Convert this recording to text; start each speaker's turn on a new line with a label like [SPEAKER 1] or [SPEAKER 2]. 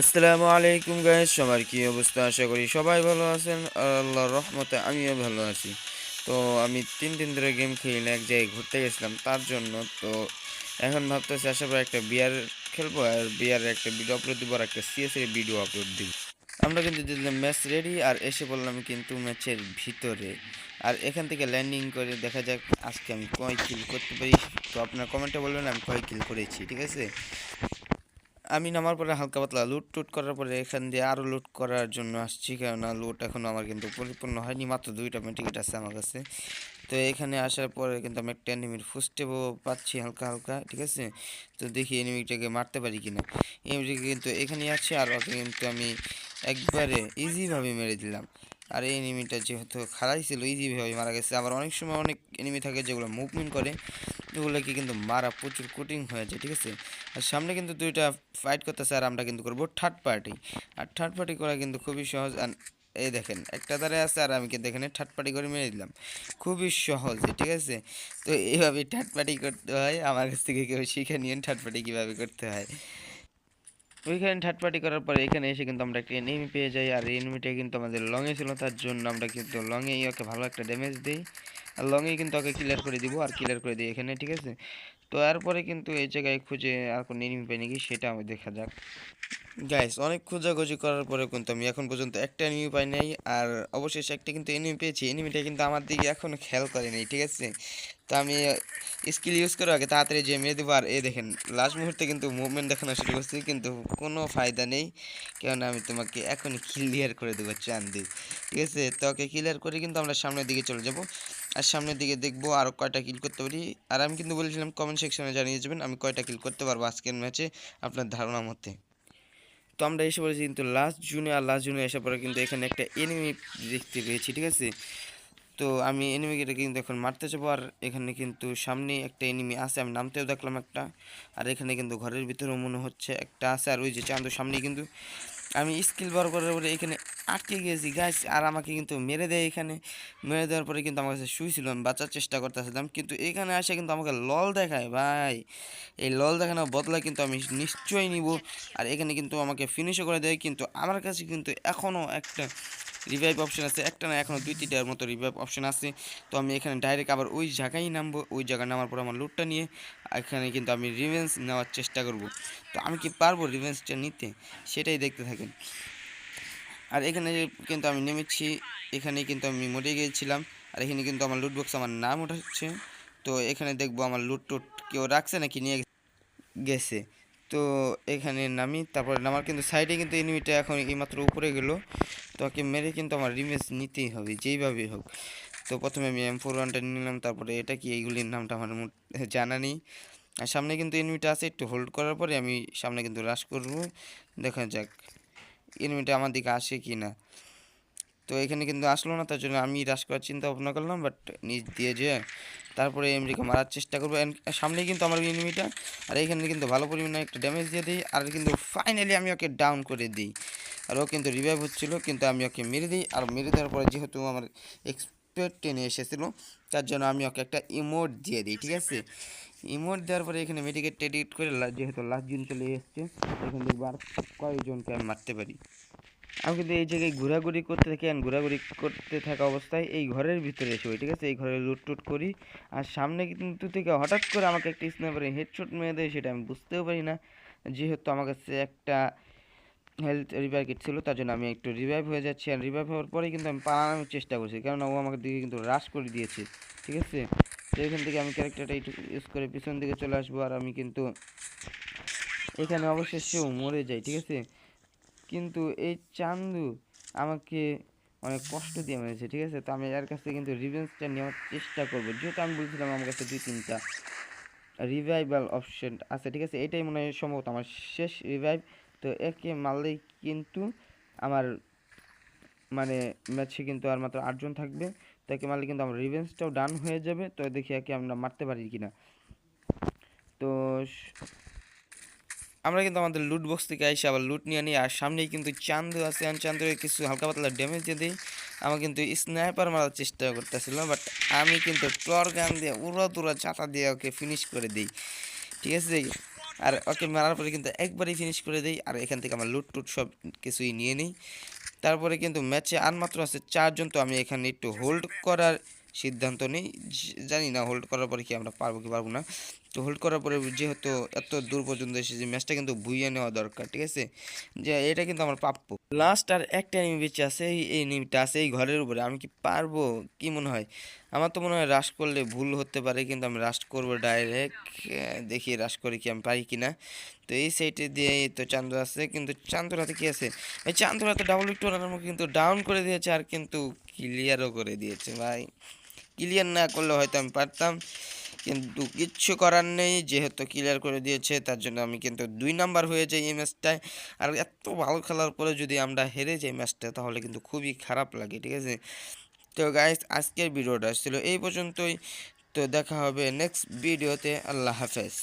[SPEAKER 1] আসসালামু আলাইকুম গাইস, সবার কি অবস্থা? আশা করি সবাই ভালো আছেন। আর আল্লাহর রহমতে আমিও ভালো আছি। তো আমি 3 দিন ধরে গেম খেলি না, এক জায়গায় ঘুরতে গেছিলাম তার জন্য। তো এখন ভাবতেছি আসার পর একটা বিয়ার খেলবো, আর বিয়ারের একটা ভিডিও আপলোড দিব, আর একটা সিএস এর ভিডিও আপলোড দিব। আমরা কিন্তু দিলাম ম্যাচ রেডি, আর এসে বললাম কিন্তু ম্যাচের ভিতরে। আর এখান থেকে ল্যান্ডিং করে দেখা যাক আজকে আমি কয় কিল করতে পারি। তো আপনার কমেন্টে বলবেন আমি কয় কিল করেছি, ঠিক আছে? আমি নামার পরে হালকা পাতলা লুট টুট করার পরে এখান দিয়ে আরও লুট করার জন্য আসছি, কেননা লুট এখনও আমার কিন্তু পরিপূর্ণ হয়নি, মাত্র 2টা মেটিকেট আছে আমার কাছে। তো এখানে আসার পরে কিন্তু আমি একটা এনিমির ফুস্টেপও পাচ্ছি হালকা হালকা, ঠিক আছে? তো দেখি এনিমিটাকে মারতে পারি কিনা। এনিমিটাকে কিন্তু এখানেই আছে, আর ওকে কিন্তু আমি একবারে ইজিভাবে মেরে দিলাম। আর এই এনিমিটা যেহেতু খাড়াই ছিল, ইজিভাবে মারা গেছে। আবার অনেক সময় অনেক এনিমি থাকে যেগুলো মুভমেন্ট করে, এগুলোকে কিন্তু মারা প্রচুর কঠিন হয়ে যায়, ঠিক আছে? আর সামনে কিন্তু 2টা ফাইট করতেছে, আর আমরা কিন্তু করবো থার্ড পার্টি। আর থার্ড পার্টি করা কিন্তু খুবই সহজ। আর এই দেখেন একটা দ্বারা আছে, আর আমি কিন্তু এখানে থার্ড পার্টি করে মেরে দিলাম, খুবই সহজে, ঠিক আছে? তো এইভাবে থার্ড পার্টি করতে হয়, আমার কাছ থেকে কেউ শিখে নিন থার্ড পার্টি কীভাবে করতে হয়। ওইখানে থার্ড পার্টি করার পরে এখানে এসে কিন্তু আমরা একটা এনিমি পেয়ে যাই, আর এনিমিটা কিন্তু আমাদের লংয়ে ছিল, তার জন্য আমরা কিন্তু লংয়েই ওকে ভালো একটা ড্যামেজ দিই। আর লংয়েই কিন্তু ওকে ক্লিয়ার করে দিব, আর ক্লিয়ার করে দিই এখানে, ঠিক আছে? তো এরপরে কিন্তু এই জায়গায় খুঁজে আর কোনো এনিমি পাই নাকি সেটা আমি দেখা যাক। গাইস, অনেক খোঁজাখুঁজি করার পরে কিন্তু আমি এখন পর্যন্ত একটা এনিমি পাই নাই। আর অবশেষে একটা কিন্তু এনিমি পেয়েছি, এনিমিটা কিন্তু আমার দিকে এখনো খেয়াল করে নাই, ঠিক আছে? তো আমি স্কিল ইউজ করে আগে তাড়াতাড়ি যে মেরে দেবো। আর এই দেখেন লাস্ট মুহূর্তে কিন্তু মুভমেন্ট দেখানো শুরু করছি, কিন্তু কোনো ফায়দা নেই, কেননা আমি তোমাকে এখনই ক্লিয়ার করে দেবো চান্দি, ঠিক আছে? তো ওকে ক্লিয়ার করে কিন্তু আমরা সামনের দিকে চলে যাব, আর সামনের দিকে দেখবো আর কয়টা কিল করতে পারি। আর আমি কিন্তু বলেছিলাম কমেন্ট সেকশনে জানিয়ে যাবেন আমি কয়টা কিল করতে পারবো আজকের ম্যাচে আপনার ধারণা মতে। তো আমরা এসে পড়েছি কিন্তু লাস্ট জুনে, আর লাস্ট জুনে এসে পরে কিন্তু এখানে একটা এনিমি দেখতে পেয়েছি, ঠিক আছে? তো আমি এনিমিকে কিন্তু এখন মারতে যাবো, আর এখানে কিন্তু সামনে একটা এনিমি আছে, আমি নামতেও দেখলাম একটা। আর এখানে কিন্তু ঘরের ভিতরেও মনে হচ্ছে একটা আছে, আর ওই যে চান্দুর সামনে কিন্তু আমি স্কিল বার করার পরে এখানে আটকে গেছি গাইস, আর আমাকে কিন্তু মেরে দেয় এখানে। মেরে দেওয়ার পরে কিন্তু আমার কাছে শুয়েছিল, আমি বাঁচার চেষ্টা করতেছিলাম, কিন্তু এখানে আসে কিন্তু আমাকে লল দেখায় ভাই। এই লল দেখানোর বদলা কিন্তু আমি নিশ্চয়ই নিব। আর এখানে কিন্তু আমাকে ফিনিশও করে দেয়, কিন্তু আমার কাছে কিন্তু এখনও একটা রিভাইভ অপশন আছে, একটা না এখনও 2-3টার মতো রিভাইভ অপশন আছে। তো আমি এখানে ডাইরেক্ট আবার ওই জায়গায় নামবো, ওই জায়গায় নামার পর আমার লুটটা নিয়ে এখানে কিন্তু আমি রিভেঞ্জ নেওয়ার চেষ্টা করব। তো আমি কি পারবো রিভেঞ্জটা নিতে, সেটাই দেখতে থাকেন। আর এখানে কিন্তু আমি নেমেছি, এখানে কিন্তু আমি মরে গিয়েছিলাম। আর এখানে কিন্তু আমার লুট বক্স আমার নাম উঠাচ্ছে। তো এখানে দেখবো আমার লুট টুট কেউ রাখছে নাকি নিয়ে গেছে। তো এখানে নামি, তারপরে নামার কিন্তু সাইডে কিন্তু এনিমিটা এখন এইমাত্র উপরে গেল। তো ওকে মেরে কিন্তু আমার রিভেঞ্জ নিতেই হবে যেইভাবে হোক। তো প্রথমে আমি M41টা নিলাম, তারপরে এটা কি এইগুলির নামটা আমার জানা নেই। আর সামনে কিন্তু এনিমিটা আছে, একটু হোল্ড করার পরে আমি সামনে কিন্তু রাশ করব, দেখা যাক এনিমিটা আমার দিকে আসে কি না। তো এখানে কিন্তু আসলো না, তার জন্য আমি রাশ করার চিন্তা ভাবনা করলাম, বাট নিচ দিয়ে যে তারপরে এমরিকে মারার চেষ্টা করবো। সামনেই কিন্তু আমার এনিমিটা, আর এখানে কিন্তু ভালো পরিমাণে একটা ড্যামেজ দিয়ে দিই, আর কিন্তু ফাইনালি আমি ওকে ডাউন করে দিই। আর ও কিন্তু রিভাইভ হচ্ছিল, কিন্তু আমি ওকে মেরে দিই। আর মেরে দেওয়ার পরে যেহেতু আমার এক্সপার্ট টেনে এসেছিলো, তার জন্য আমি ওকে একটা ইমোট দিয়ে দিই, ঠিক আছে? ইমোট দেওয়ার পরে এখানে মেডিকেট টেডিকেট করে যেহেতু লাস্ট দিন চলে এসছে, এখান থেকে আর কয়েকজনকে আমি মারতে পারি। আমি কিন্তু এই জায়গায় ঘোরাঘুরি করতে থাকি, আর ঘোরাঘুরি করতে থাকা অবস্থায় এই ঘরের ভিতরে এসে ঠিক আছে, এই ঘরে লুট টুট করি। আর সামনে কিন্তু থেকে হঠাৎ করে আমাকে একটা স্নাইপারে হেডশট মেরে দেয়, সেটা আমি বুঝতেও পারি না, যেহেতু আমার কাছে একটা হেলথ রিভাইভ কিট ছিল, তার জন্য আমি একটু রিভাইভ হয়ে যাচ্ছি। আর রিভাইভ হওয়ার পরেই কিন্তু আমি পালানোর চেষ্টা করছি, কেননা ও আমাকে দিকে কিন্তু রাশ করে দিয়েছে, ঠিক আছে? তো এখান থেকে আমি ক্যারেক্টারটা একটু ইউজ করে পিছন দিকে চলে আসবো, আর আমি কিন্তু এখানে অবশেষেও মরে যাই, ঠিক আছে? কিন্তু এই চান্দু আমাকে অনেক কষ্ট দিয়ে মেরেছে, ঠিক আছে? তো আমি এর কাছ থেকে কিন্তু রিভেঞ্জটা নেওয়ার চেষ্টা করবো, যেহেতু আমি বলছিলাম আমার কাছে 2-3টা রিভাইভাল অপশন আছে, ঠিক আছে? এটাই মনে হয় সম্ভবত আমার শেষ রিভাইভ। তো একে মারলেই কিন্তু আমার মানে ম্যাচে কিন্তু আর মাত্র 8জন থাকবে। তো একে মারলে কিন্তু আমার রিভেঞ্জটাও ডান হয়ে যাবে। তো দেখি একে আমরা মারতে পারি কিনা। তো আমরা কিন্তু আমাদের লুট বক্স থেকে এসে আবার লুট নিয়ে নিই, আর সামনেই কিন্তু চান্দু আছে, আর চান্দুকে কিছু হালকা পাতলা ড্যামেজ দিয়ে দিই। আমার কিন্তু স্নাইপার মারার চেষ্টা করতেছিল, বাট আমি কিন্তু টর গান দিয়ে উড়া তুরা চাতা দিয়ে ওকে ফিনিশ করে দিই, ঠিক আছে? আর ওকে মারার পরে কিন্তু একবারই ফিনিশ করে দেই, আর এখান থেকে আমার লুট টুট সব কিছুই নিয়ে নিই। তারপরে কিন্তু ম্যাচে আর মাত্র আছে 4 জন, তো আমি এখানে একটু হোল্ড করার সিদ্ধান্ত নিই। জানি না হোল্ড করার পরে কি আমরা পারবো কি পারবো না। তো হোল্ড করার পরে যেহেতু এত দূর পর্যন্ত এসেছি, ম্যাচটা কিন্তু বুইয়ে নেওয়া দরকার, ঠিক আছে, যে এটা কিন্তু আমার প্রাপ্য। লাস্ট আর একটা এনিমি বেঁচে আছে, এই এনিমিটা আছে এই ঘরের উপরে। আমি কি পারবো কি মনে হয়? আমার তো মনে হয় রাশ করলে ভুল হতে পারে, কিন্তু আমি রাশ করবো ডাইরেক্ট। দেখি রাশ করে কি আমি পারি কিনা। তো এই সাইডে দিয়ে এই তো চান্দু আছে, কিন্তু চান্দুর হাতে কি আছে? এই চান্দুর হাতে ডাবল একটু আমাকে কিন্তু ডাউন করে দিয়েছে, আর কিন্তু ক্লিয়ারও করে দিয়েছে ভাই। ক্লিয়ার না করলে হয়তো আমি পারতাম, কিন্তু কিচ্ছু করার নেই, যেহেতু ক্লিয়ার করে দিয়েছে তার জন্য আমি কিন্তু 2 নাম্বার হয়ে যাই এই ম্যাচটায়। আর এত ভালো খেলার পরে যদি আমরা হেরে যাই ম্যাচটা, তাহলে কিন্তু খুবই খারাপ লাগে, ঠিক আছে। তো গাইস, আজকের ভিডিওটা ছিল এই পর্যন্তই। তো দেখা হবে নেক্সট ভিডিওতে। আল্লাহ হাফেজ।